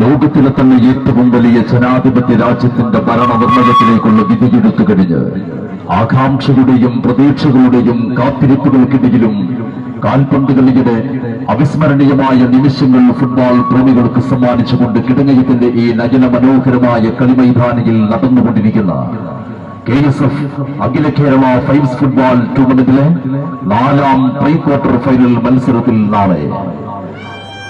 ലോകത്തിലെ തന്നെ ഏറ്റവും വലിയ ജനാധിപത്യ രാജ്യത്തിന്റെ ഭരണനിർണയത്തിലേക്കുള്ള വിധിയെടുത്തു കഴിഞ്ഞ് ആകാംക്ഷകളുടെയും പ്രതീക്ഷകളുടെയും കാത്തിരിപ്പുകൾക്കിടയിലും കാൽപന്ത് കളിയുടെ അവിസ്മരണീയമായ നിമിഷങ്ങൾ ഫുട്ബോൾ പ്രേമികൾക്ക് സമ്മാനിച്ചുകൊണ്ട് കിടങ്ങയത്തിന്റെ ഈ നയന മനോഹരമായ കളിമൈതാനിയിൽ നടന്നുകൊണ്ടിരിക്കുന്ന KSF അഖില കേരള ഫൈവ്സ് ഫുട്ബോൾ ടൂർണമെന്റിലെ 4ാം പ്രീ ക്വാർട്ടർ ഫൈനൽ മത്സരത്തിൽ നാളെ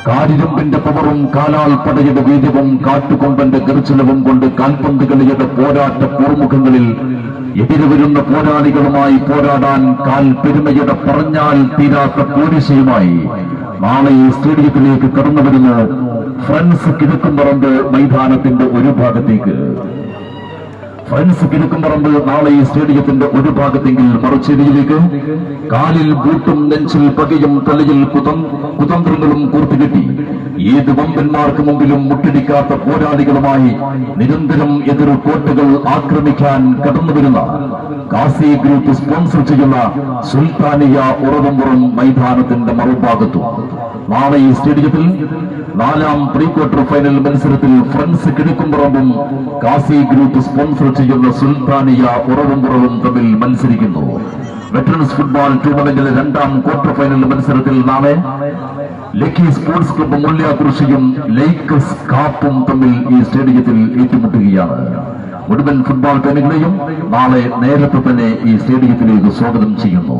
കാരിരുമ്പിന്റെ പവറും കാലാൾ പടയുടെ വീര്യവും കാട്ടുകൊമ്പന്റെ ഗർജനവും കൊണ്ട് കാൽപന്ത് കളിയുടെ പോരാട്ട പൂർമുഖങ്ങളിൽ എതിരുവരുന്ന പോരാളികളുമായി പോരാടാൻ കാൽ പെരുമയുടെ പറഞ്ഞാൽ തീരാത്ത പോലീസയുമായി നാളെ ഈ സ്റ്റേഡിയത്തിലേക്ക് കടന്നുവരുന്നു ഫ്രണ്ട്സ് കിഴക്കുംപറമ്പ് മൈതാനത്തിന്റെ ഒരു ഭാഗത്തേക്ക്. ഫ്രണ്ട്സ് കിഴക്കുംപറമ്പ് നാളെ ഈ സ്റ്റേഡിയത്തിന്റെ ഒരു ഭാഗത്തെങ്കിൽ മറുചേരിയിലേക്ക് കാലിൽ ബൂട്ടും നെഞ്ചിൽ പകയും തലയിൽ കുതന്ത്രങ്ങളും കൂർത്തുകെട്ടി ഏത് വമ്പന്മാർക്ക് മുമ്പിലും മുട്ടടിക്കാത്ത പോരാളികളുമായി നിരന്തരം എതിർ കോട്ടകൾ ആക്രമിക്കാൻ കടന്നുവരുന്ന കാസി ഗ്രൂപ്പ് സ്പോൺസർ ചെയ്യുന്ന സുൽത്താനിയ ഉറവമ്പുറം മൈതാനത്തിന്റെ മറുഭാഗത്തും നാളെ ഈ സ്റ്റേഡിയത്തിൽ 4ാം പ്രീ ക്വാർട്ടർ ഫൈനൽ മത്സരത്തിൽ ഫ്രണ്ട്സ് കിഴക്കുംപറമ്പും കാസി ഗ്രൂപ്പ് സ്പോൺസർ ചെയ്യുന്ന സുൽത്താനിയ ഉറവമ്പുറവും തമ്മിൽ മത്സരിക്കുന്നു. വെറ്ററൻസ് ഫുട്ബോൾ ടൂർണമെന്റിലെ 2ാം ക്വാർട്ടർ ഫൈനൽ മത്സരത്തിൽ നാളെ ലക്കി സ്പോർട്സ് ക്ലബ്ബ് മുല്ലയാകുറിശിയും ലേക്കസ് കാപ്പും തമ്മിൽ ഈ സ്റ്റേഡിയത്തിൽ ഏറ്റുമുട്ടുകയാണ്. മുഴുവൻ ഫുട്ബോൾ പ്രേമികളെയും നാളെ നേരത്തെ തന്നെ ഈ സ്റ്റേഡിയത്തിലേക്ക് സ്വാഗതം ചെയ്യുന്നു.